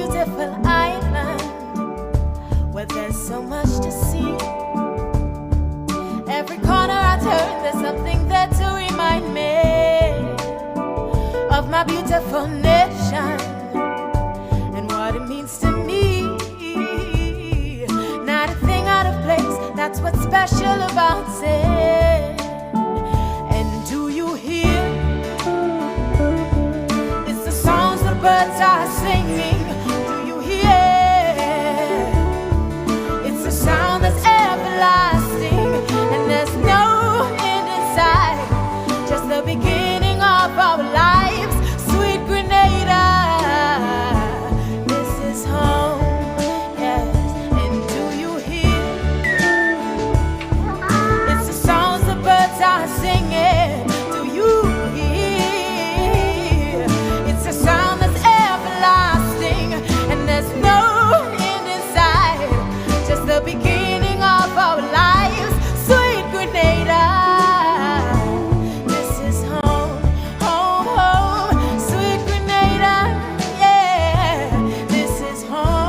beautiful island where there's so much to see. Every corner I turn, there's something there to remind me of my beautiful nation and what it means to me. Not a thing out of place, that's what's special about it. And do you hear? It's the songs the birds are singing. Do you hear? It's a sound that's everlasting, and there's no end in sight, just the beginning of our lives. Sweet Grenada, this is home, yes. And do you hear? It's the songs the birds are singing. Do you hear? It's a sound that's everlasting, and there's no end in sight, just the beginning of our lives. Sweet Grenada, this is home, home, home. Sweet Grenada, yeah, this is home.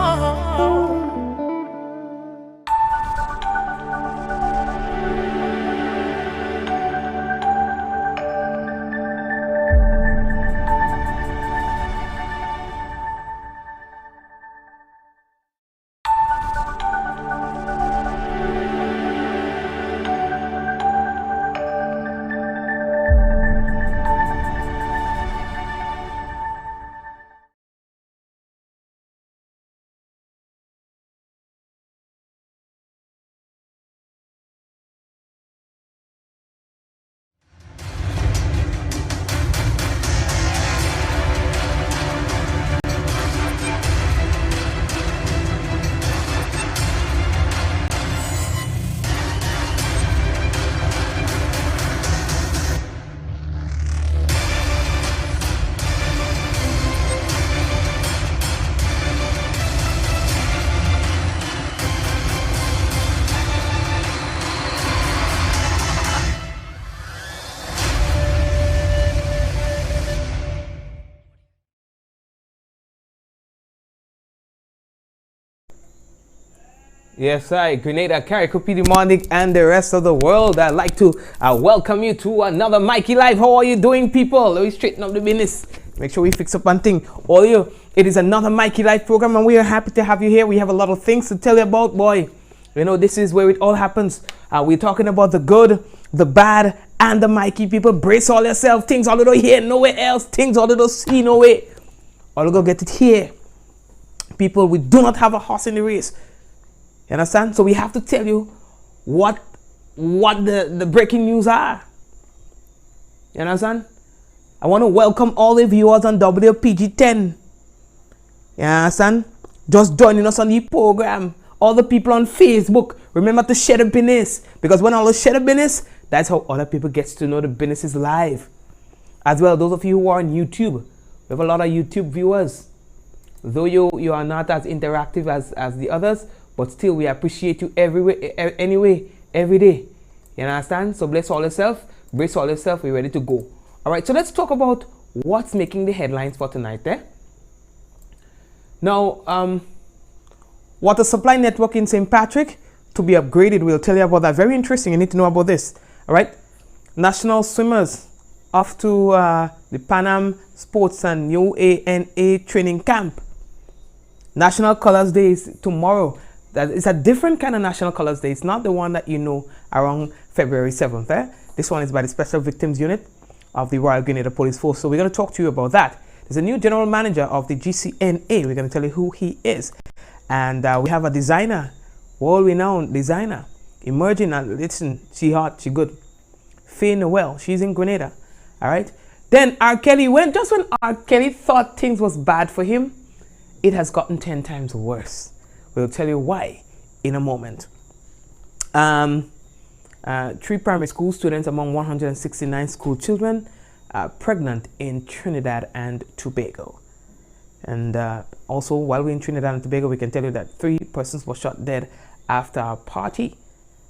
Yes, I, Grenada, Carriacopie, Demonic, and the rest of the world. I'd like to welcome you to another Mikey Live. How are you doing, people? Let me straighten up the business. Make sure we fix up one thing. All you, it is another Mikey Live program, and we are happy to have you here. We have a lot of things to tell you about, boy. You know, this is where it all happens. We're talking about the good, the bad, and the Mikey people. Brace all yourself. Things all over here, nowhere else. Things all over see nowhere. All go get it here. People, we do not have a horse in the race. You understand? So we have to tell you what the breaking news are. You understand? I want to welcome all the viewers on WPG10. You understand? Just joining us on the program. All the people on Facebook, remember to share the business. Because when all share the business, that's how other people get to know the business is live. As well, those of you who are on YouTube, we have a lot of YouTube viewers. Though you are not as interactive as the others, but still, we appreciate you anyway, every day. You understand? So bless all yourself, brace all yourself, we're ready to go. All right, so let's talk about what's making the headlines for tonight. Now, water supply network in St. Patrick to be upgraded. We'll tell you about that. Very interesting. You need to know about this. All right. National swimmers off to the Pan Am Sports and UANA training camp. National Colors Day is tomorrow. That is a different kind of National Colors Day. It's not the one that you know around February 7th. This one is by the Special Victims Unit of the Royal Grenada Police Force. So we're going to talk to you about that. There's a new general manager of the GCNA. We're going to tell you who he is. And we have a designer, world-renowned designer, emerging. And listen, she hot, she good. Faye Noel, she's in Grenada. All right. Then R. Kelly, when R. Kelly thought things was bad for him, it has gotten 10 times worse. We'll tell you why in a moment. 3 primary school students among 169 school children pregnant in Trinidad and Tobago. And also, while we're in Trinidad and Tobago, we can tell you that 3 persons were shot dead after a party.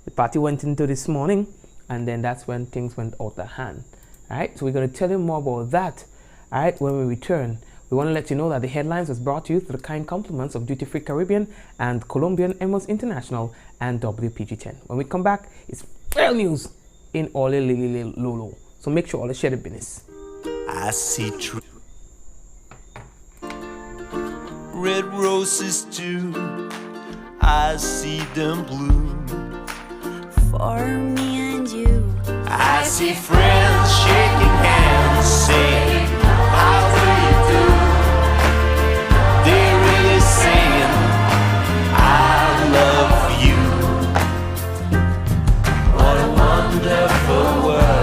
The party went into this morning, and then that's when things went out of hand. All right, so we're going to tell you more about that, all right, when we return. We want to let you know that the headlines was brought to you through the kind compliments of Duty Free Caribbean and Colombian Emos International and WPG10. When we come back, it's real news in Ole Lili Lolo. So make sure all share the business. I see red roses too. I see them bloom for me and you. I see friends shaking hands, saying, how do you do? They're really saying, I love you. What a wonderful world.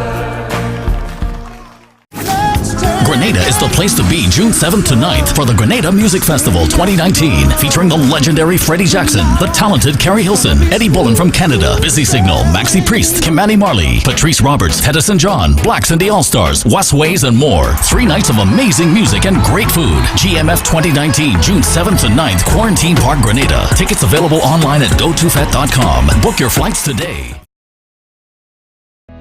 Grenada is the place to be June 7th to 9th for the Grenada Music Festival 2019, featuring the legendary Freddie Jackson, the talented Carrie Hilson, Eddie Bullen from Canada, Busy Signal, Maxi Priest, Kimani Marley, Patrice Roberts, Hedison John, Blacks and the All-Stars, Westways, and more. 3 nights of amazing music and great food. GMF 2019, June 7th to 9th, Quarantine Park, Grenada. Tickets available online at gotofet.com. Book your flights today.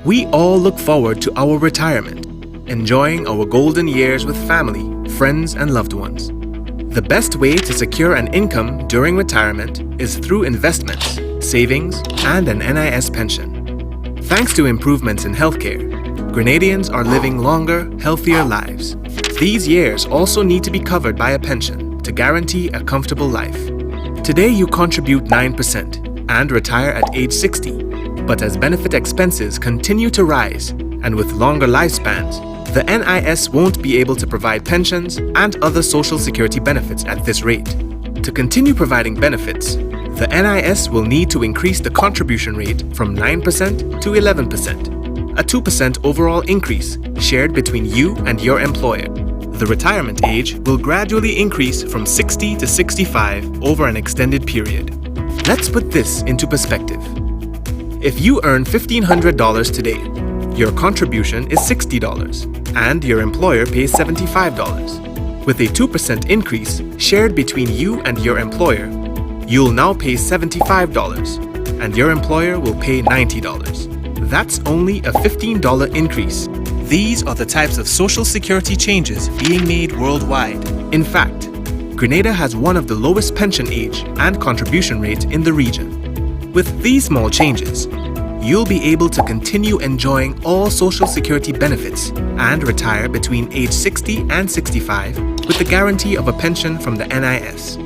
We all look forward to our retirement, enjoying our golden years with family, friends, and loved ones. The best way to secure an income during retirement is through investments, savings, and an NIS pension. Thanks to improvements in healthcare, Grenadians are living longer, healthier lives. These years also need to be covered by a pension to guarantee a comfortable life. Today you contribute 9% and retire at age 60. But as benefit expenses continue to rise, and with longer lifespans, the NIS won't be able to provide pensions and other social security benefits at this rate. To continue providing benefits, the NIS will need to increase the contribution rate from 9% to 11%, a 2% overall increase shared between you and your employer. The retirement age will gradually increase from 60 to 65 over an extended period. Let's put this into perspective. If you earn $1,500 today, your contribution is $60 and your employer pays $75. With a 2% increase shared between you and your employer, you'll now pay $75 and your employer will pay $90. That's only a $15 increase. These are the types of social security changes being made worldwide. In fact, Grenada has one of the lowest pension age and contribution rate in the region. With these small changes, you'll be able to continue enjoying all social security benefits and retire between age 60 and 65 with the guarantee of a pension from the NIS.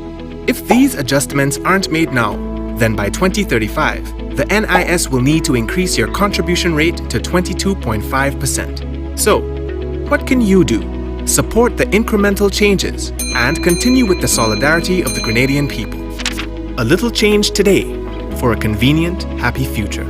If these adjustments aren't made now, then by 2035, the NIS will need to increase your contribution rate to 22.5%. So, what can you do? Support the incremental changes and continue with the solidarity of the Grenadian people. A little change today for a convenient, happy future.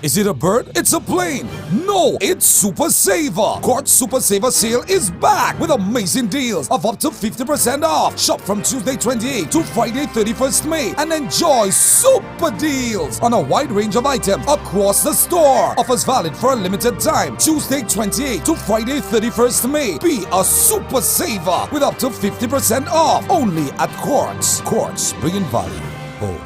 Is it a bird? It's a plane. No, it's Super Saver. Quartz Super Saver sale is back with amazing deals of up to 50% off. Shop from Tuesday 28th to Friday 31st May and enjoy super deals on a wide range of items across the store. Offers valid for a limited time. Tuesday 28th to Friday 31st May. Be a Super Saver with up to 50% off. Only at Quartz. Quartz, bringing value home.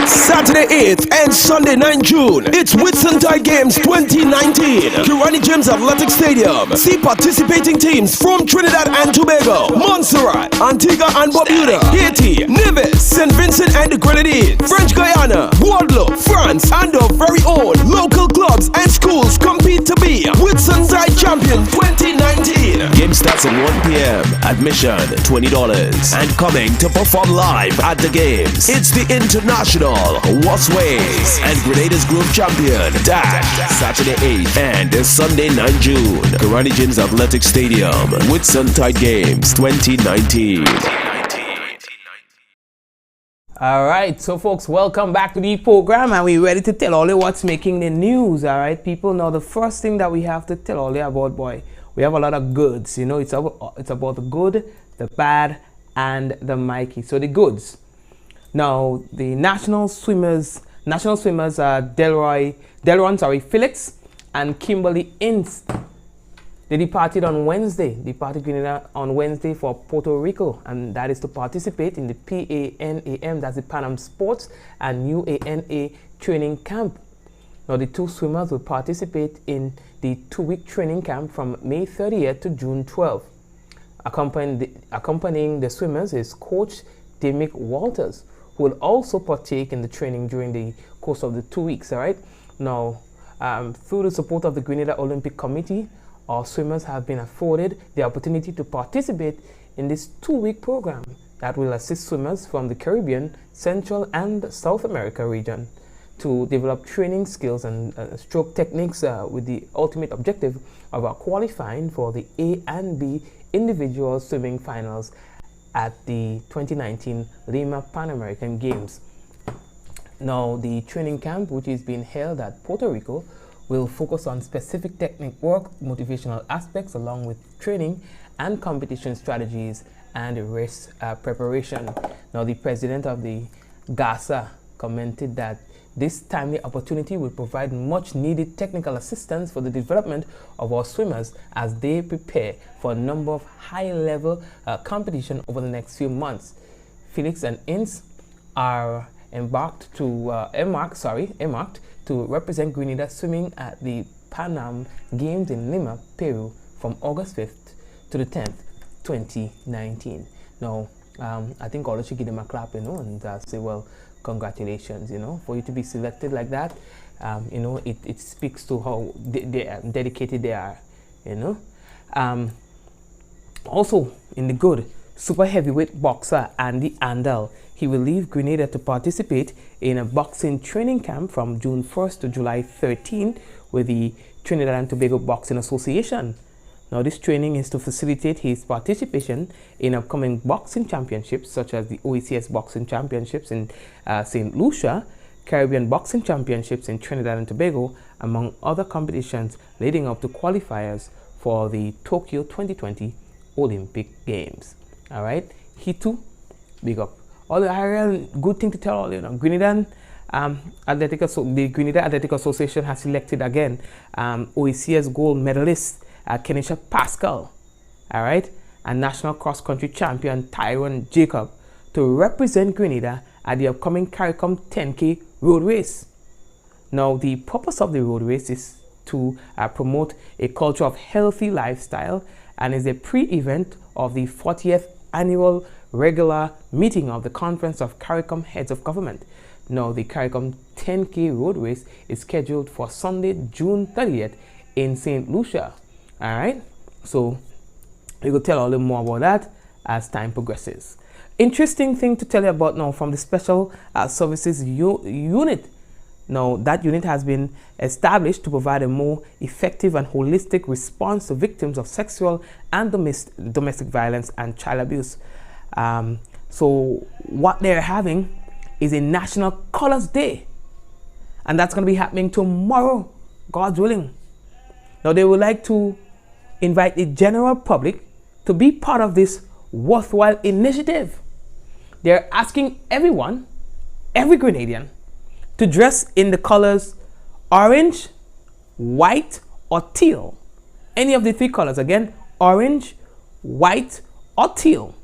Saturday 8th and Sunday 9 June, it's Whitsuntide Games 2019. Kirani James Athletic Stadium. See participating teams from Trinidad and Tobago, Montserrat, Antigua and Barbuda, Haiti, Nevis, St. Vincent and the Grenadines, French Guiana, Guadeloupe, France, and our very own local clubs and schools compete to be Whitsuntide Champion 2019. Game starts at 1 p.m. Admission $20 and coming to perform live at the games. It's the International Westways and Grenada's Group Champion Dash. Saturday 8th and Sunday 9 June. Kirani James Athletic Stadium. Whitsuntide Games 2019. Alright, so folks, welcome back to the program and we're ready to tell all you what's making the news. Alright, people, now the first thing that we have to tell all you about, boy, we have a lot of goods. You know, it's about the good, the bad, and the Mikey. So the goods. Now, the national swimmers are Delron Felix and Kimberly Ince. They departed on Wednesday. Departed Grenada on Wednesday for Puerto Rico, and that is to participate in the PANAM, that's the Pan Am Sports and UANA training camp. Now, the two swimmers will participate in the 2-week training camp from May 30th to June 12th. Accompanying the swimmers is Coach Demick Walters, who will also partake in the training during the course of the 2 weeks. All right. Now, through the support of the Grenada Olympic Committee, our swimmers have been afforded the opportunity to participate in this 2-week program that will assist swimmers from the Caribbean, Central, and South America region to develop training skills and stroke techniques with the ultimate objective of qualifying for the A and B individual swimming finals at the 2019 Lima Pan American Games. Now, the training camp, which is being held at Puerto Rico, will focus on specific technique work, motivational aspects, along with training and competition strategies and race preparation. Now, the president of the GASA commented that this timely opportunity will provide much needed technical assistance for the development of our swimmers as they prepare for a number of high-level competition over the next few months. Felix and Ince are embarked to represent Grenada swimming at the Pan Am Games in Lima, Peru from August 5th to the 10th, 2019. Now, I think all should give them a clap, and say, well, congratulations, for you to be selected like that. It speaks to how dedicated they are, Also, in the good, super heavyweight boxer Andy Andel, he will leave Grenada to participate in a boxing training camp from June 1st to July 13th with the Trinidad and Tobago Boxing Association. Now, this training is to facilitate his participation in upcoming boxing championships such as the OECS Boxing Championships in St. Lucia, Caribbean Boxing Championships in Trinidad and Tobago, among other competitions leading up to qualifiers for the Tokyo 2020 Olympic Games. All right, he too, big up. All the real good thing to tell all Grenada the Grenada Athletic Association has selected again OECS gold medalist Kenisha Pascal, all right, and national cross-country champion Tyrone Jacob to represent Grenada at the upcoming CARICOM 10K road race. Now, the purpose of the road race is to promote a culture of healthy lifestyle and is a pre-event of the 40th annual regular meeting of the Conference of CARICOM Heads of Government. Now, the CARICOM 10K road race is scheduled for Sunday, June 30th in St. Lucia. All right, so we will tell a little more about that as time progresses. Interesting thing to tell you about now from the Special Services Unit. Now, that unit has been established to provide a more effective and holistic response to victims of sexual and domestic violence and child abuse. So what they're having is a National Colors Day, and that's going to be happening tomorrow, God's willing. Now, they would like to invite the general public to be part of this worthwhile initiative. They're asking everyone, every Grenadian, to dress in the colors orange, white, or teal. Any of the three colors. Again, orange, white, or teal.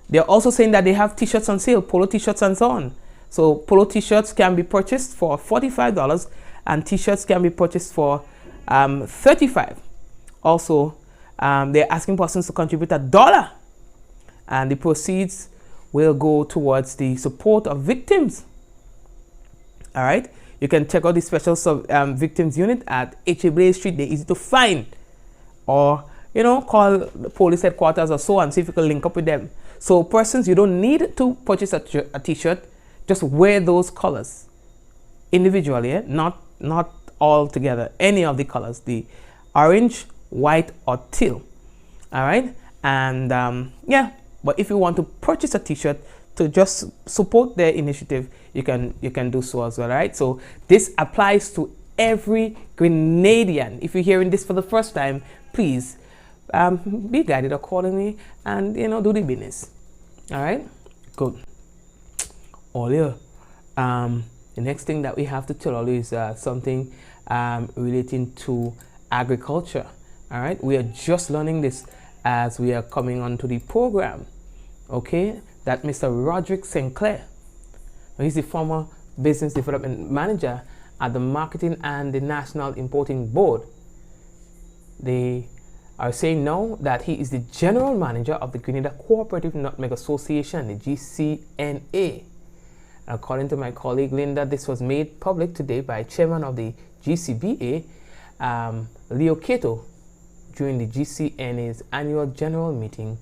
They're also saying that they have t-shirts on sale, polo t-shirts and so on. So polo t-shirts can be purchased for $45 and t-shirts can be purchased for $35. Also, they're asking persons to contribute $1, and the proceeds will go towards the support of victims. All right, you can check out the Special Victims Unit at H.A. Blaze Street. They're easy to find, or call the police headquarters or so and see if you can link up with them. So persons, you don't need to purchase a t-shirt, just wear those colors individually, not all together, any of the colors, the orange, white, or teal. All right, and but if you want to purchase a t-shirt to just support their initiative, you can do so as well. All right, so this applies to every Grenadian. If you're hearing this for the first time, please be guided accordingly and do the business. All right, good. Earlier, the next thing that we have to tell you is something relating to agriculture. All right, we are just learning this as we are coming onto the program. Okay, that Mr. Roderick Sinclair, he's the former business development manager at the Marketing and the National Importing Board. They are saying now that he is the general manager of the Grenada Cooperative Nutmeg Association, the GCNA. According to my colleague Linda, this was made public today by chairman of the GCBA, Leo Cato, during the GCNA's annual general meeting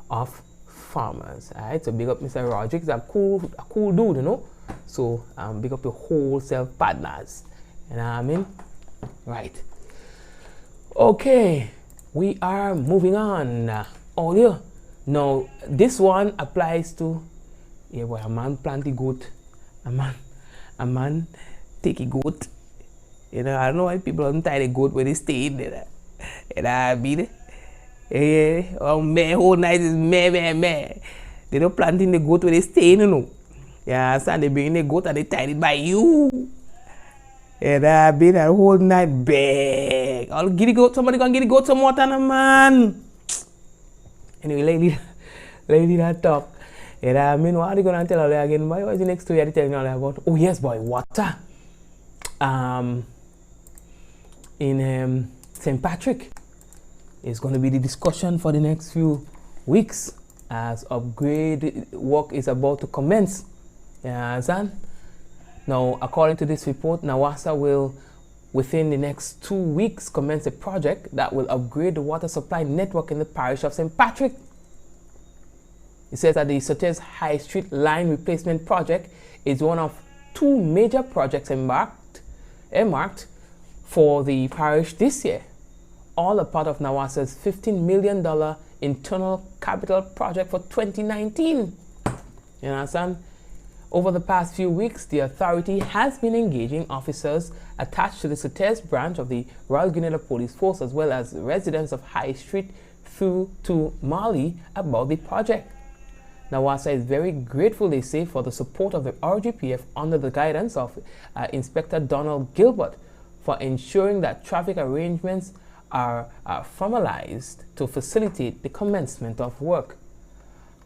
of farmers. All right, so big up Mr. Roderick. He's a cool dude, you know. So big up the wholesale partners. You know what I mean? Right. Okay, we are moving on. Audio. Now this one applies to boy, a man plant a goat. A man take a goat. You know, I don't know why people don't tie the goat when they stay in there. You know what I mean? Yeah, whole night is meh. They don't plant in the goat when they stay in, you know. Yeah, so they bring in the goat and they tie it by you. Yeah, that be that whole night big. I'll get the goat, somebody gonna get the goat some water, man. Anyway, lady that talk. Yeah, I mean, what are you gonna tell her again? Boy, what is the next 2 years telling you about? Oh yes, boy, water. In St. Patrick is going to be the discussion for the next few weeks as upgrade work is about to commence. You understand? Now, according to this report, NAWASA will, within the next 2 weeks, commence a project that will upgrade the water supply network in the parish of St. Patrick. It says that the Sotez High Street line replacement project is one of 2 major projects earmarked for the parish this year, all a part of NAWASA's $15 million internal capital project for 2019. You understand? Over the past few weeks, the authority has been engaging officers attached to the Sotez branch of the Royal Grenada Police Force as well as residents of High Street through to Mali about the project. NAWASA is very grateful, they say, for the support of the RGPF under the guidance of Inspector Donald Gilbert for ensuring that traffic arrangements are formalized to facilitate the commencement of work.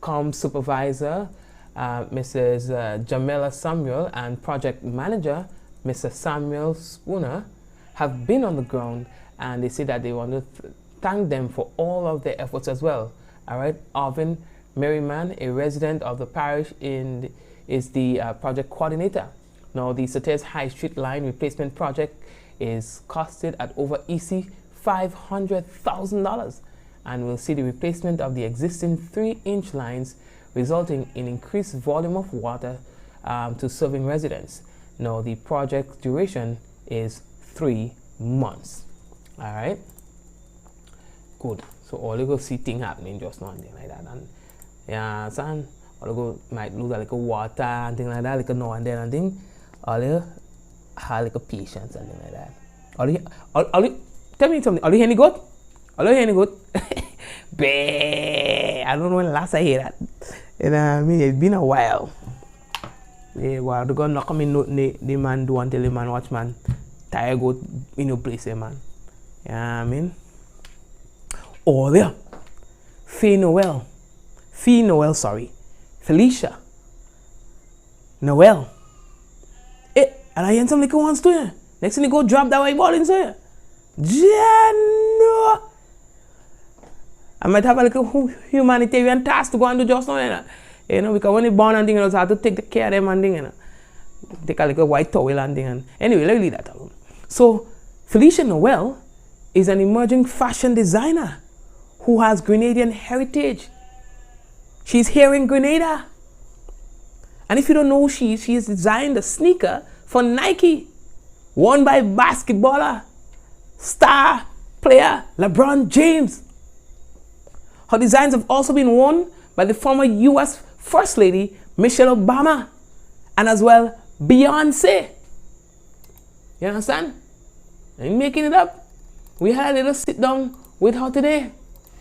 COM Supervisor Mrs. Jamela Samuel and Project Manager Mr. Samuel Spooner have been on the ground, and they say that they want to thank them for all of their efforts as well. All right, Arvin Merriman, a resident of the parish, is the project coordinator. Now, the Sotez High Street line replacement project is costed at over $500,000 and will see the replacement of the existing 3-inch lines, resulting in increased volume of water to serving residents. Now, the project duration is 3 months. All right, good. So all you go see things happening just now and thing like that, and yeah, son, all you go might lose like a water and thing like that, like a now and then and thing. All you have like a patience and thing like that. All you tell me something. All you hear any good? All you hear any good? I don't know when last I hear that. And I mean, it's been a while. Yeah, well, they're gonna knock me the man do until the man watch man tire go in your place, man. Yeah, I mean. Oh, there. Felicia. Noel. And I hear something like wants to you. Next thing you go drop that white ball inside. Jano. I might have a little humanitarian task to go and do just now. You know, because when they born and thing, you have to take care of them and thing, you know. Take a little white towel and thing. And anyway, let's leave that alone. So, Felicia Noel is an emerging fashion designer who has Grenadian heritage. She's here in Grenada. And if you don't know, she has designed a sneaker for Nike, worn by basketballer, star player LeBron James. Her designs have also been worn by the former US First Lady Michelle Obama and as well Beyonce. You understand? I ain't making it up. We had a little sit down with her today.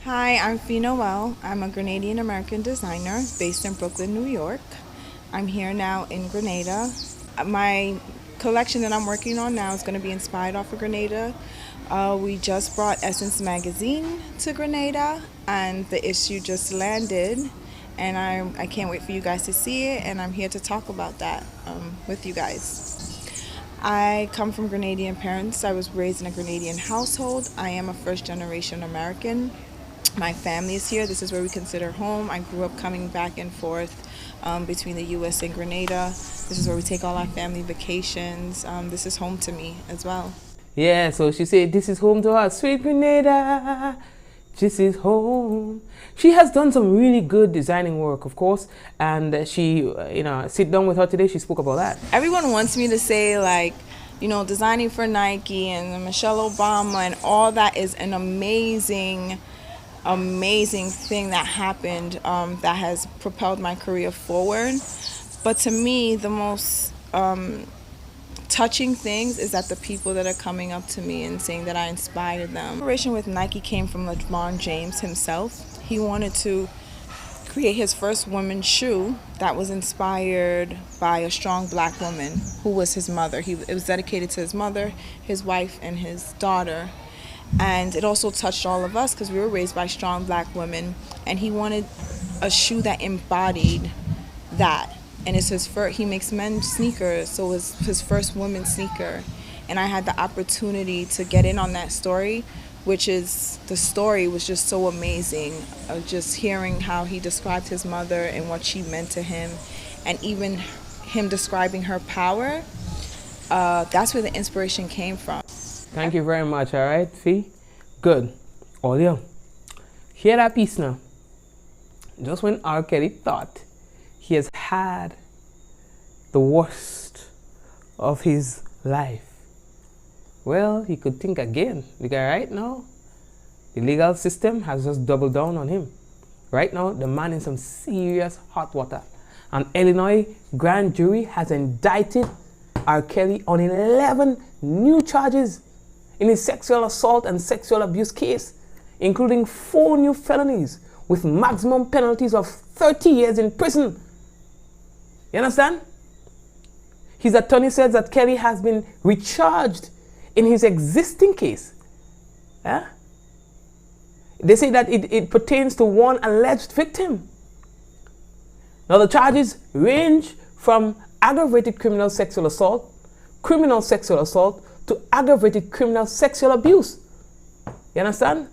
Hi, I'm Fee Noel. I'm a Grenadian American designer based in Brooklyn, New York. I'm here now in Grenada. My collection that I'm working on now is going to be inspired off of Grenada. We just brought Essence magazine to Grenada, and the issue just landed, and I can't wait for you guys to see it, and I'm here to talk about that with you guys. I come from Grenadian parents. I was raised in a Grenadian household. I am a first-generation American. My family is here. This is where we consider home. I grew up coming back and forth between the U.S. and Grenada. This is where we take all our family vacations. This is home to me as well. Yeah, so she said, this is home to her. Sweet Grenada, this is home. She has done some really good designing work, of course, and she, sit down with her today, she spoke about that. Everyone wants me to say, like, designing for Nike and Michelle Obama and all that is an amazing thing that happened that has propelled my career forward. But to me, the most touching things is that the people that are coming up to me and saying that I inspired them. Inspiration with Nike came from LeBron James himself. He wanted to create his first women's shoe that was inspired by a strong black woman who was his mother. It was dedicated to his mother, his wife, and his daughter. And it also touched all of us because we were raised by strong black women, and he wanted a shoe that embodied that. And it's his first, he makes men's sneakers, so it was his first women's sneaker. And I had the opportunity to get in on that story, the story was just so amazing. Just hearing how he described his mother and what she meant to him, and even him describing her power, that's where the inspiration came from. Thank you very much, all right, Fee? Good. Olio, hear that piece now. Just when R. Kelly thought he has had the worst of his life, well, he could think again, because right now, the legal system has just doubled down on him. Right now, the man in some serious hot water. An Illinois grand jury has indicted R. Kelly on 11 new charges in his sexual assault and sexual abuse case, including 4 new felonies with maximum penalties of 30 years in prison. You understand? His attorney says that Kelly has been recharged in his existing case. They say that it pertains to one alleged victim. Now the charges range from aggravated criminal sexual assault to aggravated criminal sexual abuse. You understand?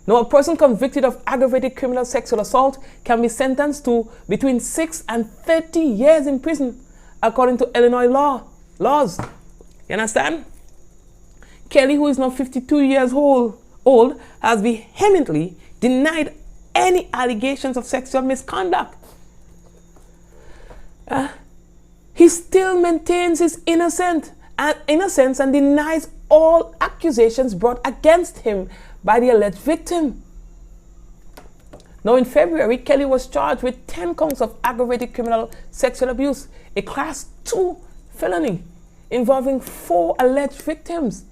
Now a person convicted of aggravated criminal sexual assault can be sentenced to between 6 and 30 years in prison, according to Illinois laws. You understand? Kelly, who is now 52 years old, has vehemently denied any allegations of sexual misconduct. He still maintains his innocence and denies all accusations brought against him by the alleged victim. Now in February, Kelly was charged with 10 counts of aggravated criminal sexual abuse, a class 2 felony involving 4 alleged victims.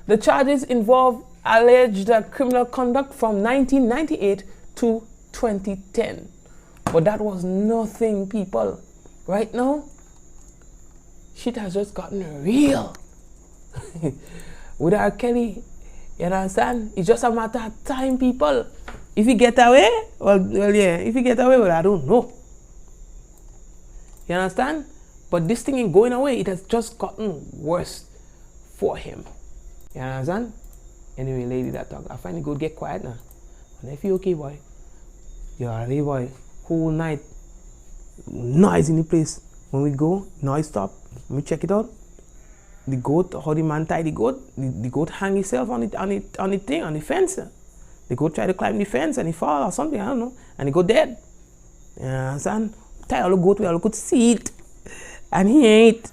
The charges involve alleged criminal conduct from 1998 to 2010. But that was nothing, people. Right now, shit has just gotten real. With R. Kelly, you understand? It's just a matter of time, people. If he get away, well, yeah. If he get away, well, I don't know. You understand? But this thing ain't going away. It has just gotten worse for him. You understand? Anyway, lady that talk, I find it good, get quiet now. And if you okay, boy, you're alright, boy. Whole night, noise in the place. When we go, noise stop. Let me check it out. The goat, how the man tie the goat hang himself on the fence. The goat try to climb the fence and he fall or something, I don't know. And he go dead. You understand? Tie all the goat where all could see it. And he ain't.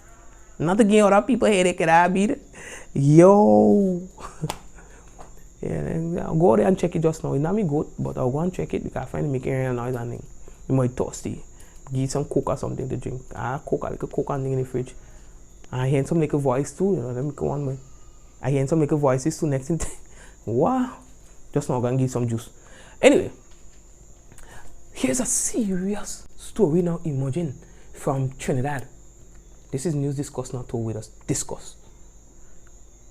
Not to give other people headache that I beat. Yo. Yeah, I'll go there and check it just now. It's not me goat, but I'll go and check it because I find it making a noise and thing. You might thirsty. Give some coke or something to drink. Coke, a little coke and thing in the fridge. And I hear some make a voice too, you know, let me go on, man. I hear some make a voices too next thing. Wow. Just now I'm gonna give some juice. Anyway, here's a serious story now. Imagine from Trinidad. This is news discussed, not told with us. Discuss.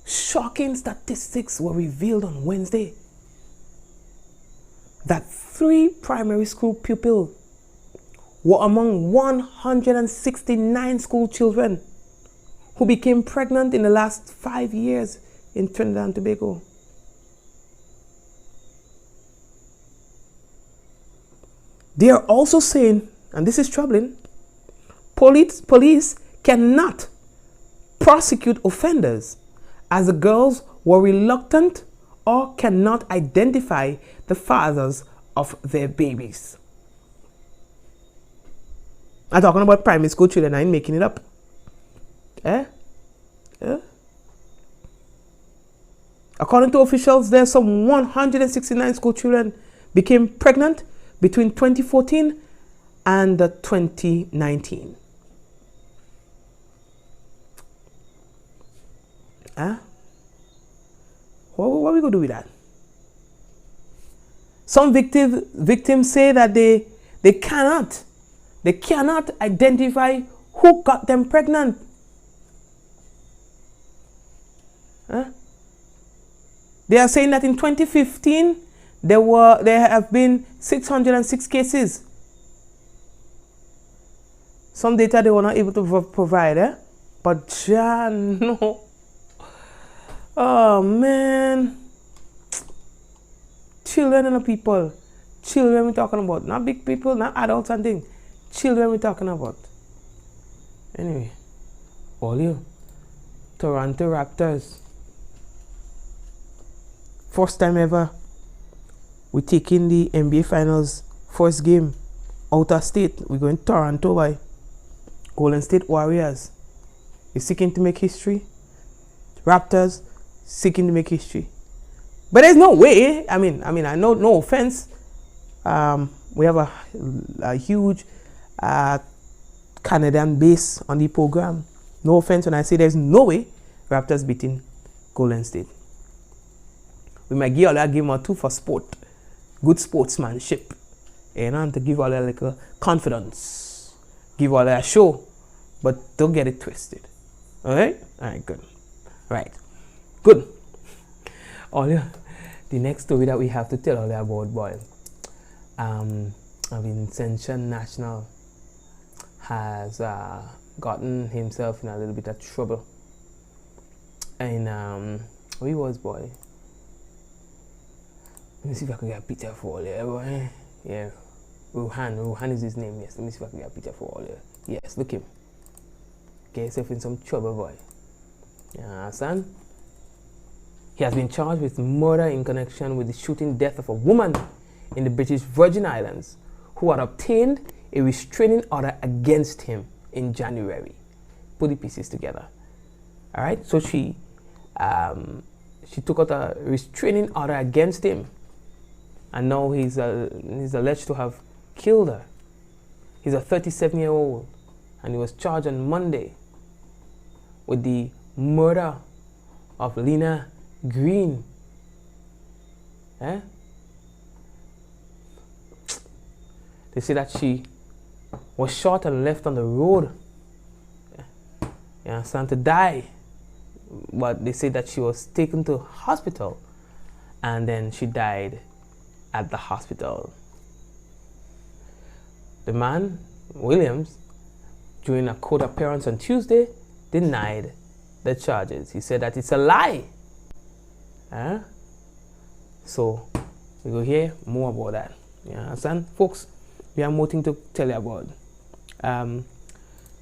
Shocking statistics were revealed on Wednesday that 3 primary school pupils were among 169 school children who became pregnant in the last 5 years in Trinidad and Tobago. They are also saying, and this is troubling, police cannot prosecute offenders as the girls were reluctant or cannot identify the fathers of their babies. I'm talking about primary school children, I ain't making it up. According to officials, there's some 169 school children became pregnant between 2014 and 2019. What are we going to do with that? Some victims say that they cannot identify who got them pregnant. They are saying that in 2015 there have been 606 cases. Some data they were not able to provide, but John, no. Oh man, children and people, children we're talking about, not big people, not adults and things. Children we're talking about. Anyway, all you Toronto Raptors, first time ever we're taking the NBA Finals first game out of state. We're going to Toronto by Golden State Warriors. We're seeking to make history. Raptors seeking to make history. But there's no way. I mean, I know, no offense. We have a huge Canadian base on the program. No offense when I say there's no way Raptors beating Golden State. We might give all a game or two for sport. Good sportsmanship. And to give all a little confidence. Give all a show. But don't get it twisted. Alright? Alright, good. Right. Good. The next story that we have to tell all about, boy. Ascension National has gotten himself in a little bit of trouble. And where he was, boy? Let me see if I can get a picture for all you, boy. Yeah. Ruhan is his name, yes. Let me see if I can get a picture for all you. Yes, look him. Get yourself in some trouble, boy. You understand? He has been charged with murder in connection with the shooting death of a woman in the British Virgin Islands who had obtained a restraining order against him in January. Put the pieces together. All right, so she took out a restraining order against him, and now he's alleged to have killed her. He's a 37-year-old, and he was charged on Monday with the murder of Lena Green. They say that she was shot and left on the road. You understand, to die. But they say that she was taken to hospital and then she died at the hospital. The man, Williams, during a court appearance on Tuesday, denied the charges. He said that it's a lie. So we go hear more about that. You understand, folks? We have more things to tell you about.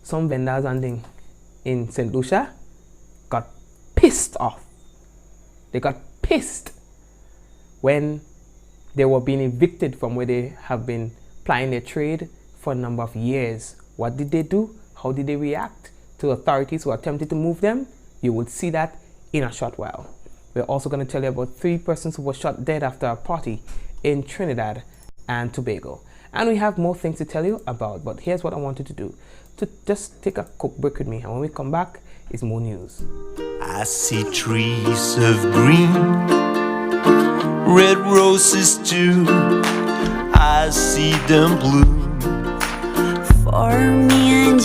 Some vendors and things in St. Lucia got pissed off. They got pissed when they were being evicted from where they have been plying their trade for a number of years. What did they do? How did they react to authorities who attempted to move them? You will see that in a short while. We're also going to tell you about 3 persons who were shot dead after a party in Trinidad and Tobago. And we have more things to tell you about, but here's what I wanted to do. To just take a quick break with me, and when we come back, it's more news. I see trees of green, red roses too. I see them bloom for me and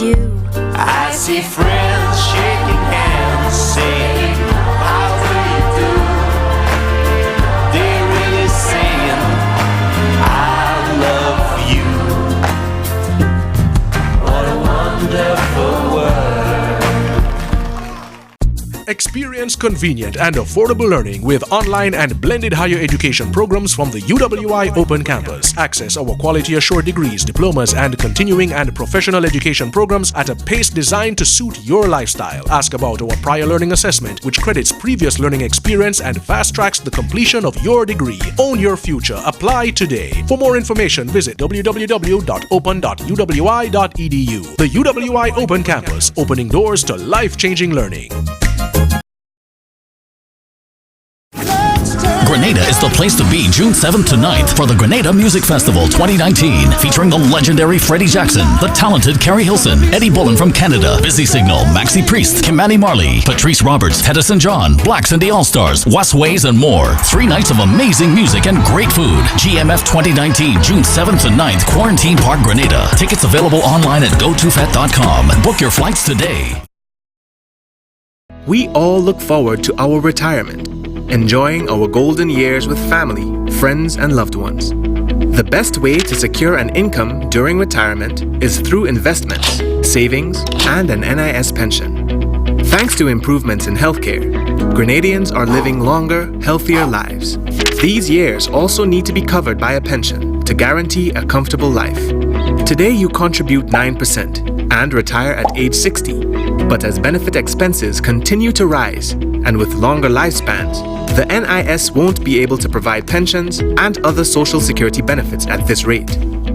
be friends, shaking hands, saying, how do you do? They're really saying, I love you. What a wonderful world. Experience convenient and affordable learning with online and blended higher education programs from the UWI Open Campus. Access our quality assured degrees, diplomas, and continuing and professional education programs at a pace designed to suit your lifestyle. Ask about our prior learning assessment, which credits previous learning experience and fast tracks the completion of your degree. Own your future. Apply today. For more information, visit www.open.uwi.edu. The UWI Open Campus, opening doors to life-changing learning. Grenada is the place to be June 7th to 9th for the Grenada Music Festival 2019, featuring the legendary Freddie Jackson, the talented Carrie Hilson, Eddie Bullen from Canada, Busy Signal, Maxi Priest, Kimani Marley, Patrice Roberts, Tedison John, Blacks and the All-Stars, Westways, and more. 3 nights of amazing music and great food. GMF 2019, June 7th to 9th, Quarantine Park, Grenada. Tickets available online at gotofet.com. Book your flights today. We all look forward to our retirement, enjoying our golden years with family, friends, and loved ones. The best way to secure an income during retirement is through investments, savings, and an NIS pension. Thanks to improvements in healthcare, Grenadians are living longer, healthier lives. These years also need to be covered by a pension to guarantee a comfortable life. Today you contribute 9% and retire at age 60. But as benefit expenses continue to rise, and with longer lifespans, the NIS won't be able to provide pensions and other social security benefits at this rate.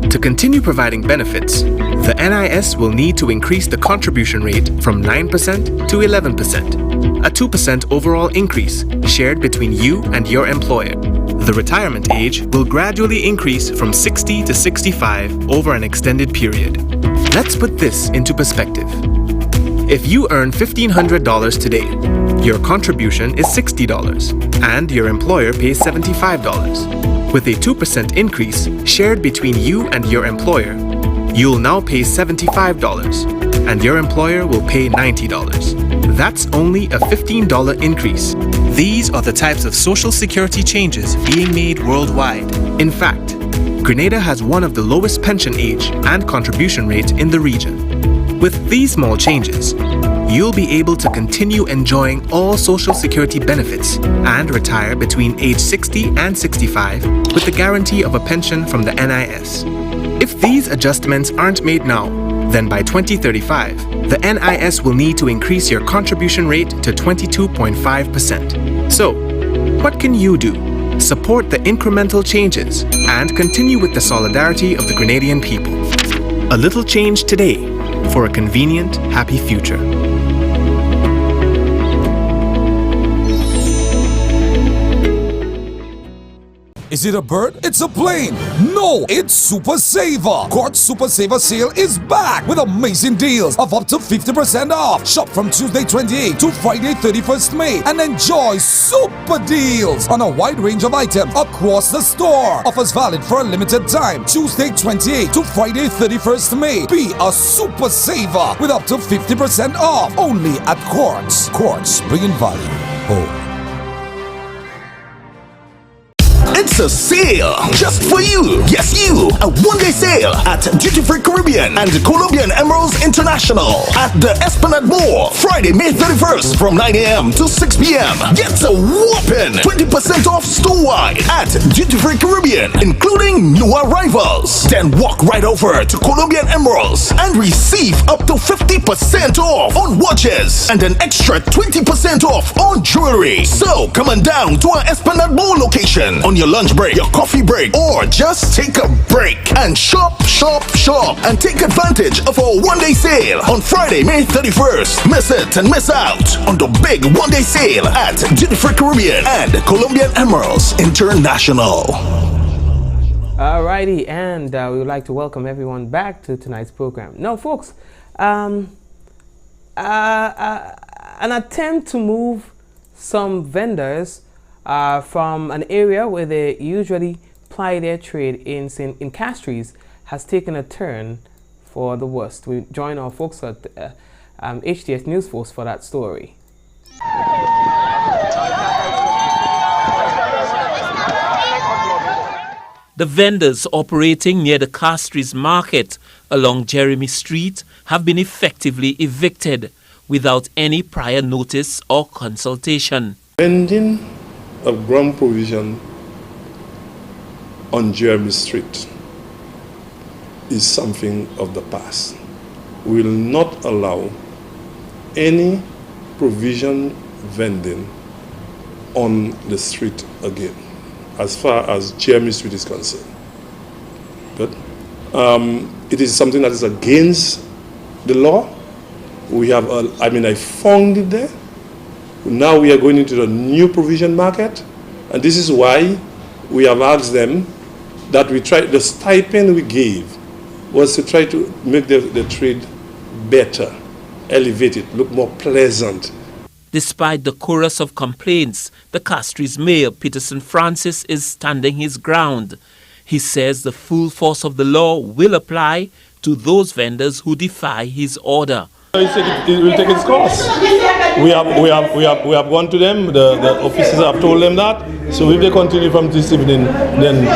To continue providing benefits, the NIS will need to increase the contribution rate from 9% to 11%, a 2% overall increase shared between you and your employer. The retirement age will gradually increase from 60 to 65 over an extended period. Let's put this into perspective. If you earn $1,500 today, your contribution is $60 and your employer pays $75. With a 2% increase shared between you and your employer, you'll now pay $75 and your employer will pay $90. That's only a $15 increase. These are the types of social security changes being made worldwide. In fact, Grenada has one of the lowest pension age and contribution rates in the region. With these small changes, you'll be able to continue enjoying all social security benefits and retire between age 60 and 65 with the guarantee of a pension from the NIS. If these adjustments aren't made now, then by 2035, the NIS will need to increase your contribution rate to 22.5%. So, what can you do? Support the incremental changes and continue with the solidarity of the Grenadian people. A little change today for a convenient, happy future. Is it a bird? It's a plane. No, it's Super Saver. Court Super Saver sale is back with amazing deals of up to 50% off. Shop from Tuesday 28 to Friday 31st May and enjoy super deals on a wide range of items across the store. Offers valid for a limited time. Tuesday 28 to Friday 31st May. Be a Super Saver with up to 50% off. Only at Courts. Courts, bringing value home. It's a sale just for you. Yes, you. A one-day sale at Duty Free Caribbean and Colombian Emeralds International at the Esplanade Mall. Friday, May 31st from 9 a.m. to 6 p.m. Get a whopping 20% off store-wide at Duty Free Caribbean, including new arrivals. Then walk right over to Colombian Emeralds and receive up to 50% off on watches and an extra 20% off on jewelry. So come on down to our Esplanade Mall location on your lunch break, your coffee break, or just take a break and shop and take advantage of our one-day sale on Friday, May 31st. Miss it and miss out on the big one-day sale at Duty Free Caribbean and Colombian Emeralds International. Alrighty, and we would like to welcome everyone back to tonight's program. Now, folks, an attempt to move some vendors from an area where they usually ply their trade in Castries has taken a turn for the worst. We join our folks at HTS News Force for that story. The vendors operating near the Castries Market along Jeremy Street have been effectively evicted without any prior notice or consultation. Vending of ground provision on Jeremy Street is something of the past. We will not allow any provision vending on the street again, as far as Jeremy Street is concerned. But it is something that is against the law. We have, I found it there. Now we are going into the new provision market, and this is why we have asked them that we try, the stipend we gave was to try to make the trade better, elevate it, look more pleasant. Despite the chorus of complaints, the Castries Mayor, Peterson Francis, is standing his ground. He says the full force of the law will apply to those vendors who defy his order. It will take its course. We have gone to them. The officers have told them that. So if they continue from this evening, then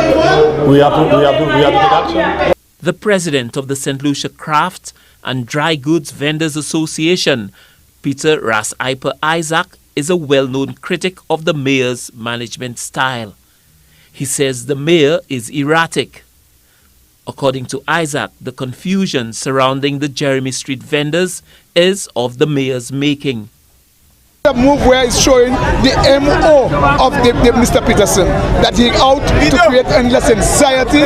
we have to take action. The president of the St. Lucia Craft and Dry Goods Vendors Association, Peter Ras-Iper Isaac, is a well-known critic of the mayor's management style. He says the mayor is erratic. According to Isaac, the confusion surrounding the Jeremy Street vendors is of the mayor's making. The move where it's showing the MO of the Mr. Peterson, that he out to create endless anxiety,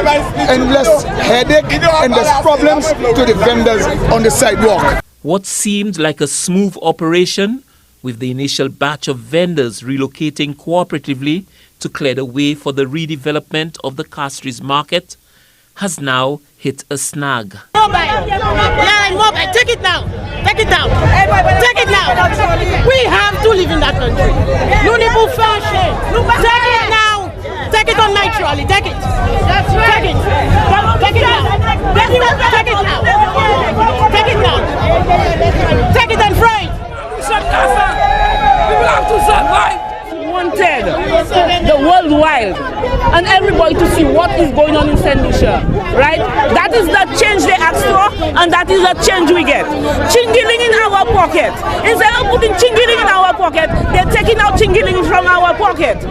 endless headache, endless problems to the vendors on the sidewalk. What seemed like a smooth operation, with the initial batch of vendors relocating cooperatively to clear the way for the redevelopment of the Castries Market, has now hit a snag. Mobile. Take it now. Take it now. Take it now. We have to live in that country. No need to fashion. Take it now. Take it on my trolley. Take it. Take it. Take it now. Take it now. Take it now. Take it and fry it. We will have to survive. Wanted the worldwide and everybody to see what is going on in St. Lucia, right? That is the change they asked for, and that is the change we get. Chingiling in our pocket. Instead of putting chingiling in our pocket, they're taking out chingiling from our pocket.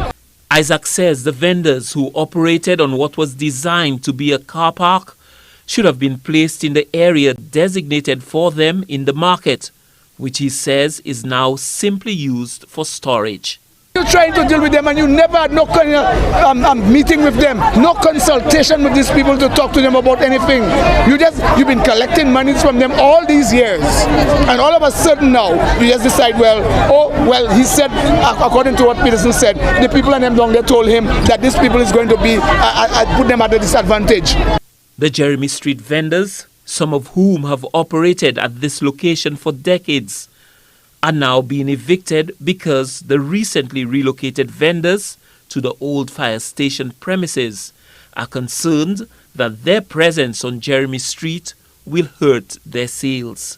Isaac says the vendors who operated on what was designed to be a car park should have been placed in the area designated for them in the market, which he says is now simply used for storage. You're trying to deal with them and you never had no kind of meeting with them, no consultation with these people to talk to them about anything. You've been collecting money from them all these years, and all of a sudden now you just decide, he said, according to what Peterson said, the people and them down there told him that these people is going to be put them at a disadvantage. The Jeremy Street vendors, some of whom have operated at this location for decades, are now being evicted because the recently relocated vendors to the old fire station premises are concerned that their presence on Jeremy Street will hurt their sales.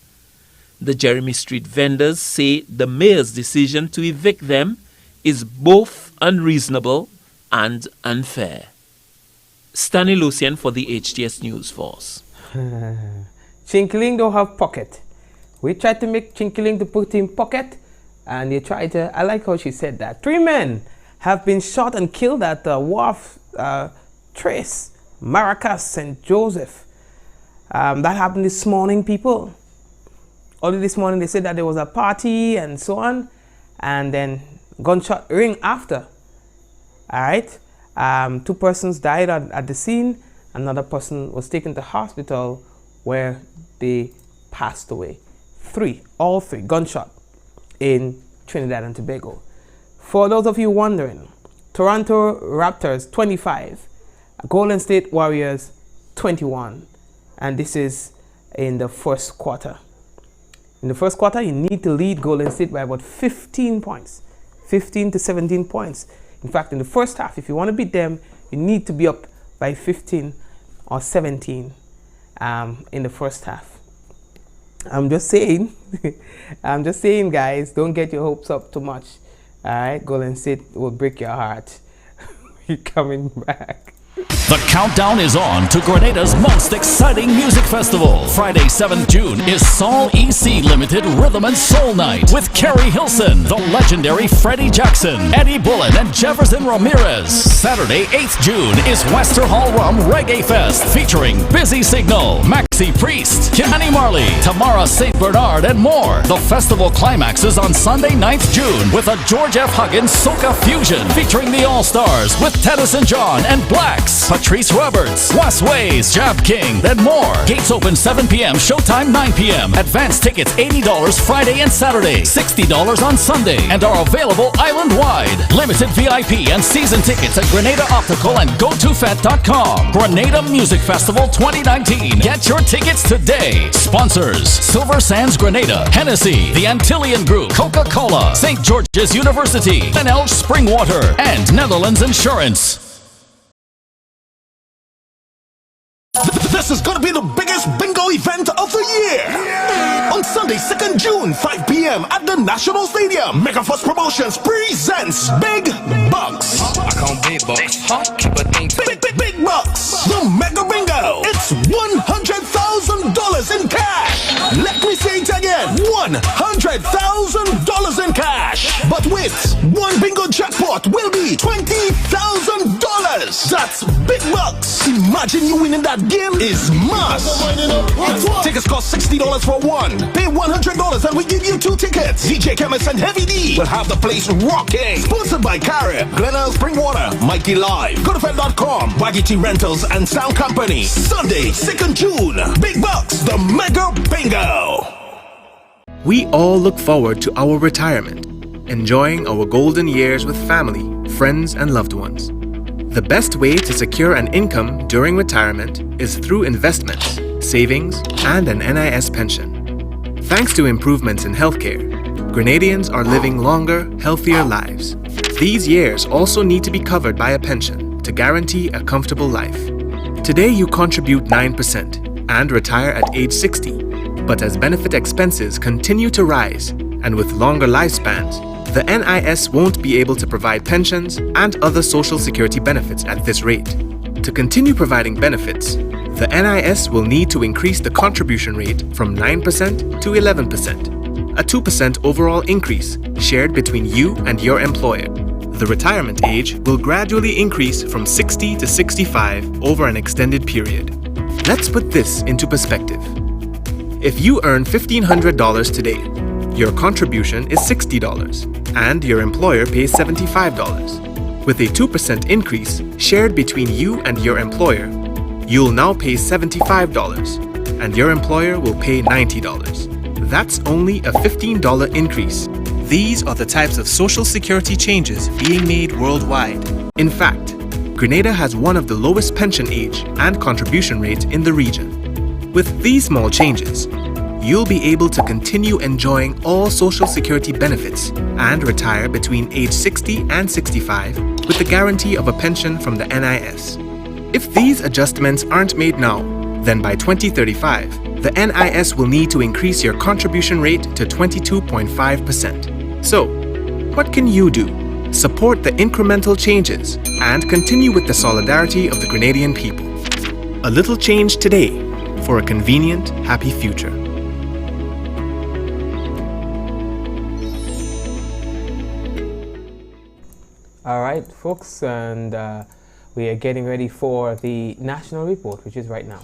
The Jeremy Street vendors say the mayor's decision to evict them is both unreasonable and unfair. Stanley Lucian for the HTS News Force. Chinkiling don't have pocket. We tried to make Chinkiling to put in pocket, and they tried to, I like how she said that. 3 men have been shot and killed at Wharf Trace, Maracas, St. Joseph. That happened this morning, people. Early this morning they said that there was a party and so on, and then gunshot ring after. Alright, 2 persons died at the scene. Another person was taken to hospital where they passed away. All three gunshot in Trinidad and Tobago. For those of you wondering, Toronto Raptors 25, Golden State Warriors 21, and this is in the first quarter. In the first quarter, you need to lead Golden State by about 15 points, 15 to 17 points. In fact, in the first half, if you want to beat them, you need to be up by 15 or 17 in the first half. I'm just saying, I'm just saying, guys, don't get your hopes up too much. All right, Golden State will break your heart. You're coming back. The countdown is on to Grenada's most exciting music festival. Friday, 7th June is Soul EC Limited Rhythm and Soul Night with Carrie Hilson, the legendary Freddie Jackson, Eddie Bullen, and Jefferson Ramirez. Saturday, 8th June is Wester Hall Rum Reggae Fest featuring Busy Signal, Maxi Priest, Kimani Marley, Tamara St. Bernard, and more. The festival climaxes on Sunday, 9th June with a George F. Huggins Soca Fusion featuring the All-Stars with Tennyson John and Blacks, Patrice Roberts, West Ways, Jab King, and more. Gates open 7 p.m., showtime 9 p.m. Advance tickets $80 Friday and Saturday, $60 on Sunday, and are available island-wide. Limited VIP and season tickets at Grenada Optical and GoToFet.com. Grenada Music Festival 2019. Get your tickets today. Sponsors: Silver Sands Grenada, Hennessy, the Antillian Group, Coca-Cola, St. George's University, and Elch Springwater, and Netherlands Insurance. This is gonna be the biggest bingo event of the year! On Sunday, 2nd June, 5 p.m. at the National Stadium, Megaforce Promotions presents Big Bucks. I call big bucks. Keep a thing. Big Bucks. The Mega Bingo. It's $100,000 in cash. Let me say it again. $100,000 in cash. But wait, one bingo jackpot will be $20,000. That's Big Bucks. Imagine you winning that game is must. Tickets cost $60 for one. Pay $100 and we give you 2 tickets. DJ Chemist and Heavy D will have the place rocking. Sponsored by Carib, Glenelg Springwater, Mikey Live, GoToFed.com, Waggy T Rentals and Sound Company. Sunday, 2nd June, Big Bucks, the Mega Bingo. We all look forward to our retirement, enjoying our golden years with family, friends, and loved ones. The best way to secure an income during retirement is through investments, savings, and an NIS pension. Thanks to improvements in healthcare, Grenadians are living longer, healthier lives. These years also need to be covered by a pension to guarantee a comfortable life. Today you contribute 9% and retire at age 60, but as benefit expenses continue to rise and with longer lifespans, the NIS won't be able to provide pensions and other social security benefits at this rate. To continue providing benefits, the NIS will need to increase the contribution rate from 9% to 11%, a 2% overall increase shared between you and your employer. The retirement age will gradually increase from 60 to 65 over an extended period. Let's put this into perspective. If you earn $1,500 today, your contribution is $60 and your employer pays $75. With a 2% increase shared between you and your employer, you'll now pay $75 and your employer will pay $90. That's only a $15 increase. These are the types of social security changes being made worldwide. In fact, Grenada has one of the lowest pension age and contribution rates in the region. With these small changes, you'll be able to continue enjoying all social security benefits and retire between age 60 and 65 with the guarantee of a pension from the NIS. If these adjustments aren't made now, then by 2035, the NIS will need to increase your contribution rate to 22.5%. So, what can you do? Support the incremental changes and continue with the solidarity of the Grenadian people. A little change today for a convenient, happy future. All right, folks, and we are getting ready for the national report, which is right now.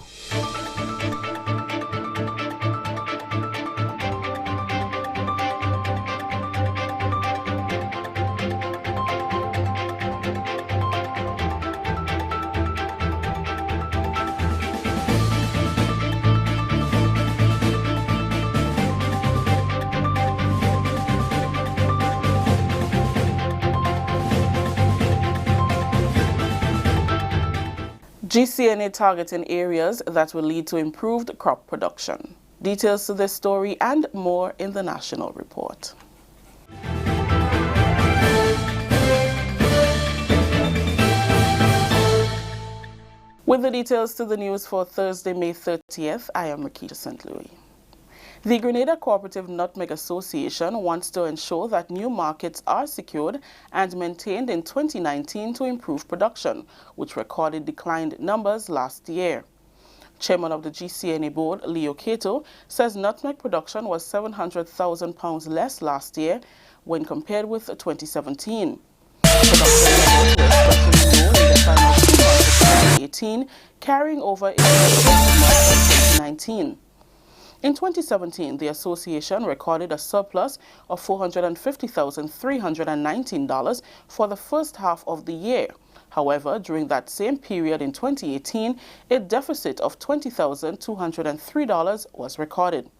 GCNA targeting areas that will lead to improved crop production. Details to this story and more in the national report. With the details to the news for Thursday, May 30th, I am Rakita St. Louis. The Grenada Cooperative Nutmeg Association wants to ensure that new markets are secured and maintained in 2019 to improve production, which recorded declined numbers last year. Chairman of the GCNA board, Leo Cato, says nutmeg production was 700,000 pounds less last year when compared with 2017. Production levels were especially low in the final 2 months of 2018, carrying over into the first month of 2019. In 2017, the association recorded a surplus of $450,319 for the first half of the year. However, during that same period in 2018, a deficit of $20,203 was recorded.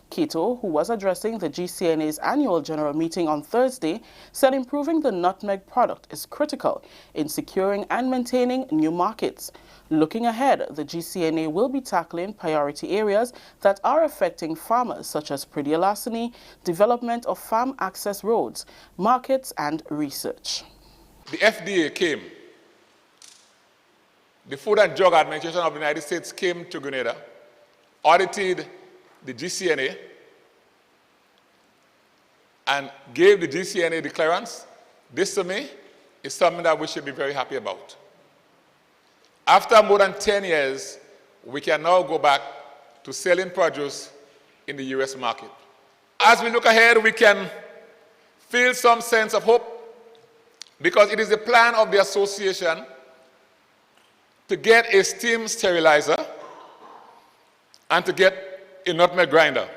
Cato, who was addressing the GCNA's annual general meeting on Thursday, said improving the nutmeg product is critical in securing and maintaining new markets. Looking ahead, the GCNA will be tackling priority areas that are affecting farmers, such as predialasany, development of farm access roads, markets, and research. The FDA came. The Food and Drug Administration of the United States came to Grenada, audited the GCNA, and gave the GCNA the clearance. This, to me, is something that we should be very happy about. After more than 10 years, we can now go back to selling produce in the U.S. market. As we look ahead, we can feel some sense of hope because it is the plan of the association to get a steam sterilizer and to get a nutmeg grinder.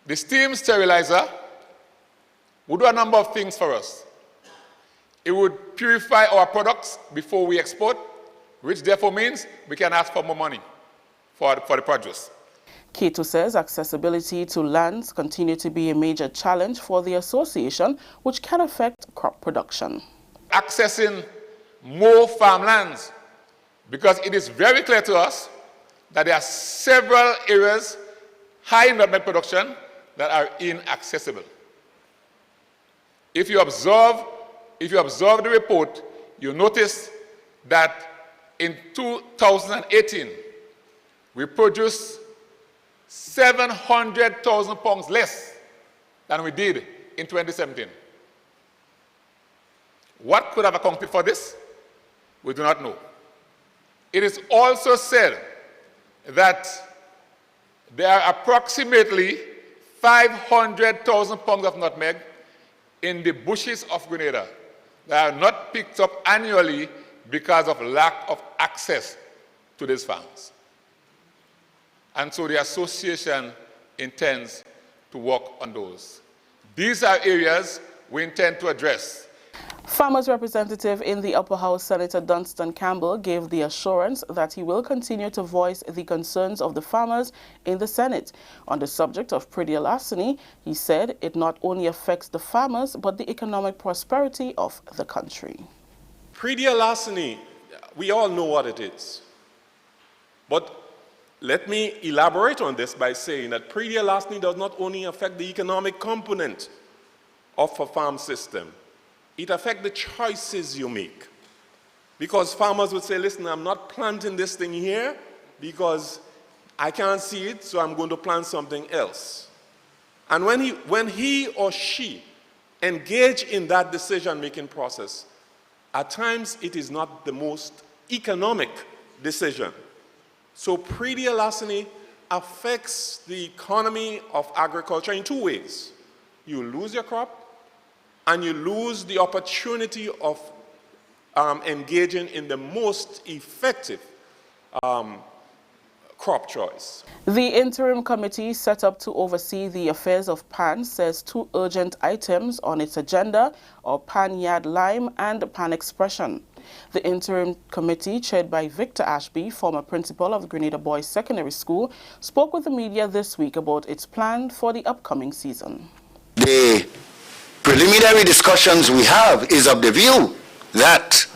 The steam sterilizer would do a number of things for us. It would purify our products before we export, which therefore means we can ask for more money for the produce. Cato says accessibility to lands continue to be a major challenge for the association, which can affect crop production. Accessing more farmlands, because it is very clear to us that there are several areas high in nutmeg production that are inaccessible. If you observe the report, you notice that in 2018, we produced 700,000 pounds less than we did in 2017. What could have accounted for this? We do not know. It is also said that there are approximately 500,000 pounds of nutmeg in the bushes of Grenada that are not picked up annually because of lack of access to these farms. And so the association intends to work on those. These are areas we intend to address. Farmers' representative in the Upper House, Senator Dunstan Campbell, gave the assurance that he will continue to voice the concerns of the farmers in the Senate. On the subject of predialasany, he said it not only affects the farmers, but the economic prosperity of the country. Predialasany, we all know what it is. But let me elaborate on this by saying that predialasany does not only affect the economic component of a farm system, it affects the choices you make. Because farmers would say, listen, I'm not planting this thing here because I can't see it, so I'm going to plant something else. And when he or she engage in that decision-making process, at times it is not the most economic decision. So predialasany affects the economy of agriculture in two ways. You lose your crop, and you lose the opportunity of engaging in the most effective crop choice. The interim committee set up to oversee the affairs of PAN says two urgent items on its agenda are PAN Yard Lime and PAN Expression. The interim committee, chaired by Victor Ashby, former principal of Grenada Boys Secondary School, spoke with the media this week about its plan for the upcoming season. The preliminary discussions we have is of the view that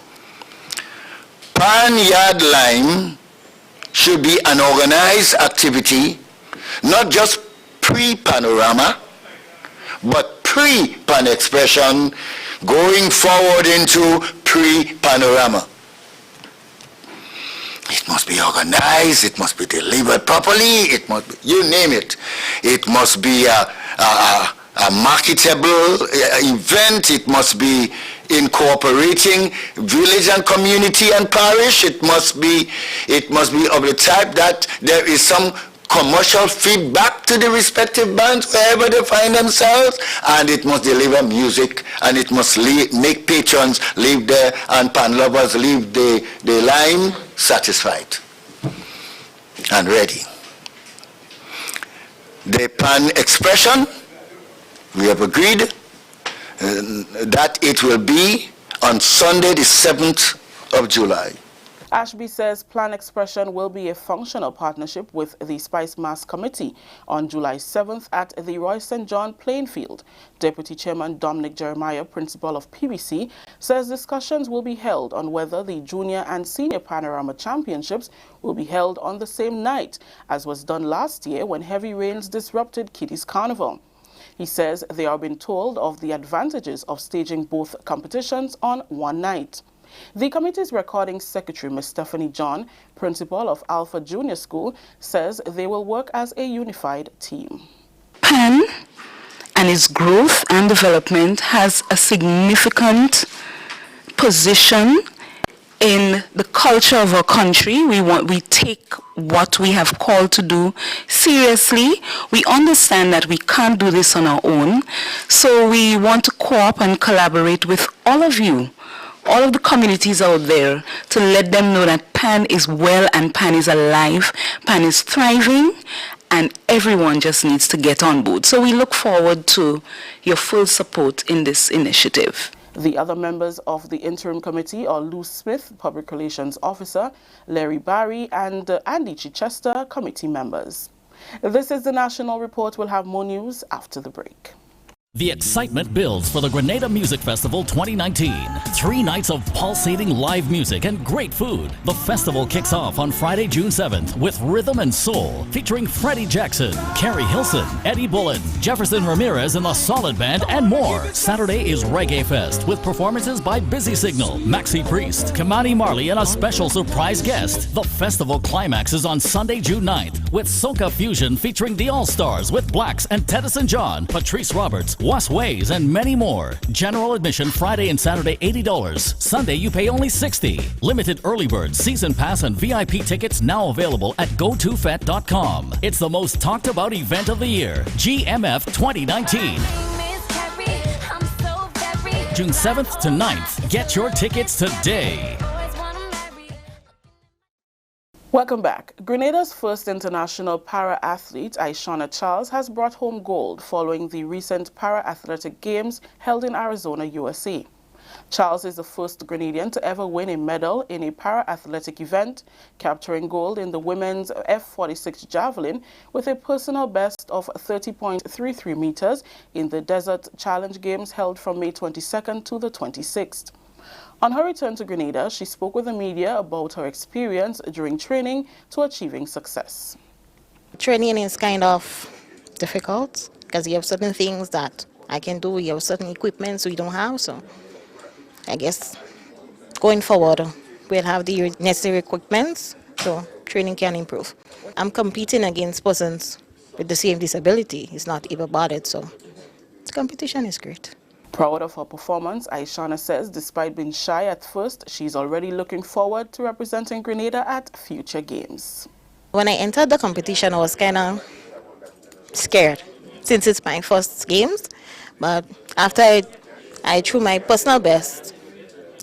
PAN Yard Lime should be an organized activity, not just pre-panorama, but pre-pan expression going forward into pre-panorama. It must be organized, it must be delivered properly, it must be, you name it. It must be a marketable event, it must be incorporating village and community and parish, it must be of the type that there is some commercial feedback to the respective bands wherever they find themselves, and it must deliver music, and it must make patrons leave there and pan lovers leave the line satisfied and ready. The pan expression, we have agreed that it will be on Sunday the 7th of July. Ashby says Plan Expression will be a functional partnership with the Spice Mass Committee on July 7th at the Roy St. John playing field. Deputy Chairman Dominic Jeremiah, principal of PBC, says discussions will be held on whether the Junior and Senior Panorama Championships will be held on the same night, as was done last year when heavy rains disrupted Kitty's Carnival. He says they are being told of the advantages of staging both competitions on one night. The committee's recording secretary, Ms. Stephanie John, principal of Alpha Junior School, says they will work as a unified team. PAN and its growth and development has a significant position in the culture of our country. We take what we have called to do seriously. We understand that we can't do this on our own, so we want to co-op and collaborate with all of you, all of the communities out there, to let them know that PAN is well and PAN is alive, PAN is thriving, and everyone just needs to get on board. So we look forward to your full support in this initiative. The other members of the interim committee are Lou Smith, Public Relations Officer, Larry Barry, and Andy Chichester, committee members. This is the National Report. We'll have more news after the break. The excitement builds for the Grenada Music Festival 2019. 3 nights of pulsating live music and great food. The festival kicks off on Friday, June 7th with Rhythm and Soul, featuring Freddie Jackson, Carrie Hilson, Eddie Bullen, Jefferson Ramirez and the Solid Band, and more. Saturday is Reggae Fest with performances by Busy Signal, Maxi Priest, Kamani Marley, and a special surprise guest. The festival climaxes on Sunday, June 9th with Soca Fusion featuring the All-Stars with Blacks and Teddyson John, Patrice Roberts, Was Ways, and many more. General admission Friday and Saturday $80. Sunday you pay only $60. Limited early bird, season pass, and VIP tickets now available at gotofet.com. It's the most talked about event of the year, GMF 2019. June 7th to 9th. Get your tickets today. Welcome back. Grenada's first international para-athlete, Aishana Charles, has brought home gold following the recent para-athletic games held in Arizona, USA. Charles is the first Grenadian to ever win a medal in a para-athletic event, capturing gold in the women's F46 javelin with a personal best of 30.33 meters in the Desert Challenge Games held from May 22nd to the 26th. On her return to Grenada, she spoke with the media about her experience during training to achieving success. Training is kind of difficult because you have certain things that I can do, you have certain equipment we don't have, so I guess going forward we'll have the necessary equipment so training can improve. I'm competing against persons with the same disability, it's not able-bodied, so the competition is great. Proud of her performance, Aishana says despite being shy at first, she's already looking forward to representing Grenada at future games. When I entered the competition, I was kind of scared since it's my first games, but after I threw my personal best,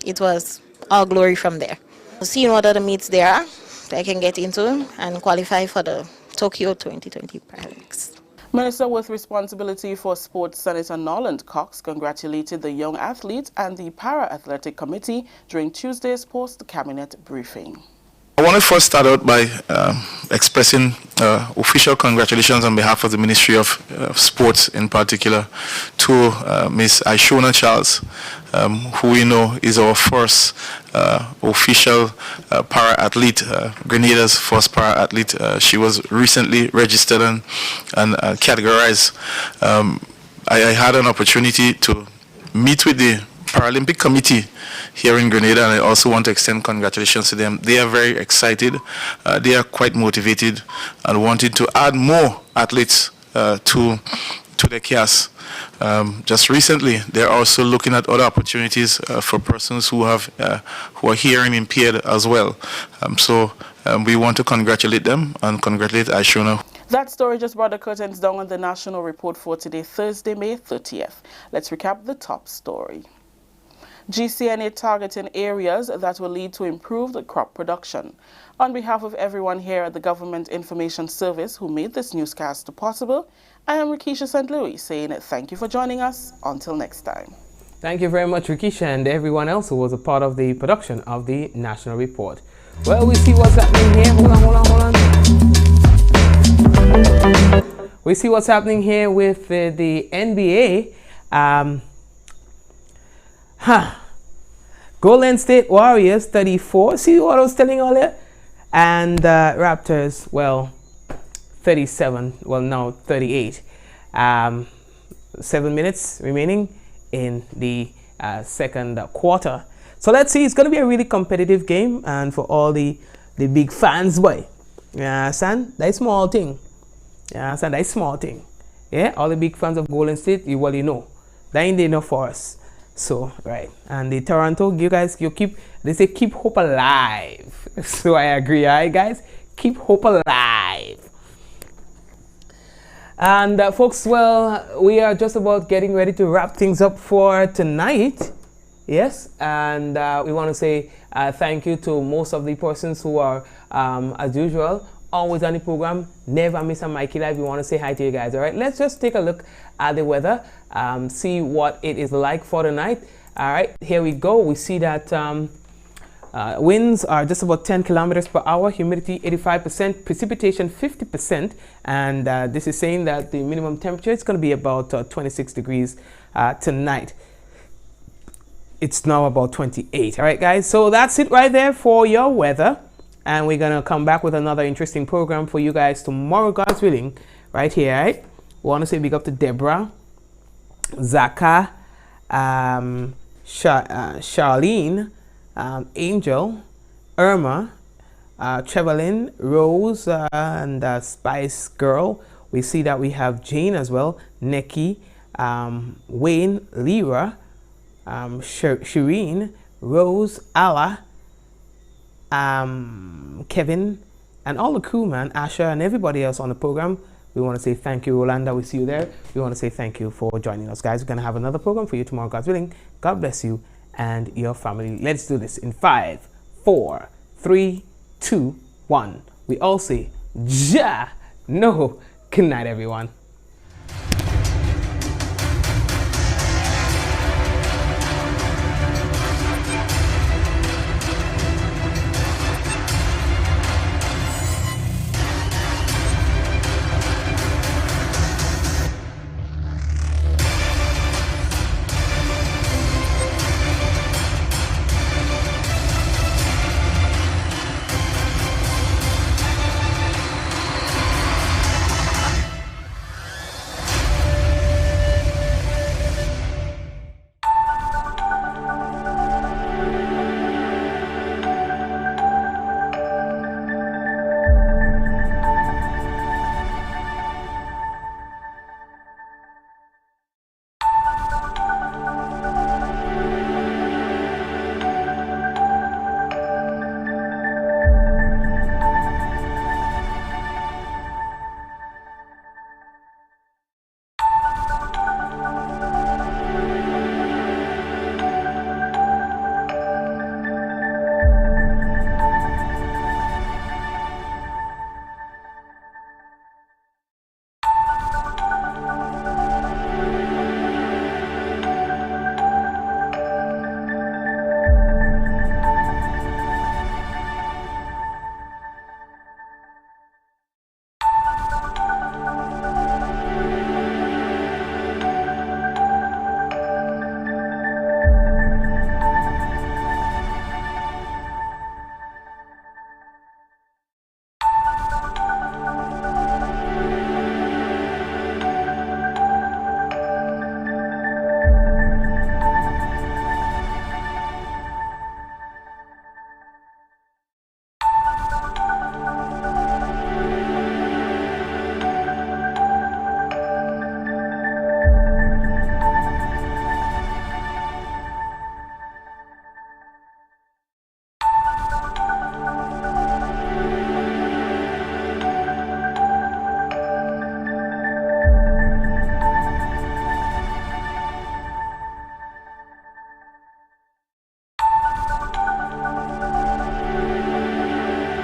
it was all glory from there. Seeing what other meets there are, I can get into and qualify for the Tokyo 2020 Paralympics. Minister with responsibility for sports, Senator Norland Cox, congratulated the young athletes and the para-athletic committee during Tuesday's post-cabinet briefing. I want to first start out by expressing official congratulations on behalf of the Ministry of Sports in particular to Ms. Aishana Charles, who we know is our first official para-athlete, Grenada's first para-athlete. She was recently registered and categorized. I had an opportunity to meet with the Paralympic Committee here in Grenada, and I also want to extend congratulations to them. They are very excited. They are quite motivated and wanted to add more athletes to their cast. Just recently, they're also looking at other opportunities for persons who are hearing impaired as well. So we want to congratulate them and congratulate Aishona. That story just brought the curtains down on the national report for today, Thursday, May 30th. Let's recap the top story. GCNA targeting areas that will lead to improved crop production. On behalf of everyone here at the Government Information Service who made this newscast possible, I am Rikisha St. Louis saying thank you for joining us. Until next time. Thank you very much, Rikisha, and everyone else who was a part of the production of the National Report. Well, we see what's happening here. Hold on. We see what's happening here with the NBA. Golden State Warriors 34. See what I was telling you earlier? And Raptors, well, 37. Well, now 38. 7 minutes remaining in the second quarter. So let's see. It's going to be a really competitive game, and for all the big fans, boy. Yeah, son, that's small thing. Yeah, son, that's small thing. Yeah, all the big fans of Golden State, you know, that ain't enough for us. So right, and the Toronto, you guys, they say keep hope alive. So I agree, alright, guys, keep hope alive. And folks, well, we are just about getting ready to wrap things up for tonight. Yes, and we want to say thank you to most of the persons who are, as usual, always on the program. Never miss a Mikey Live. We want to say hi to you guys. All right, let's just take a look at the weather, see what it is like for tonight. All right, here we go. We see that winds are just about 10 kilometers per hour, humidity 85%, precipitation 50%, and this is saying that the minimum temperature is going to be about 26 degrees tonight. It's now about 28. All right, guys, so that's it right there for your weather. And we're going to come back with another interesting program for you guys tomorrow, God's willing, right here, right? We want to say big up to Deborah, Zaka, Charlene, Angel, Irma, Trevelyn, Rose, and Spice Girl. We see that we have Jane as well, Neki, Wayne, Lyra, Shireen, Rose, Allah, Kevin, and all the crew, man, Asha, and everybody else on the program. We want to say thank you, Rolanda. We see you there. We want to say thank you for joining us, guys. We're going to have another program for you tomorrow, God's willing. God bless you and your family. Let's do this in 5, 4, 3, 2, 1. We all say, Ja, no. Good night, everyone.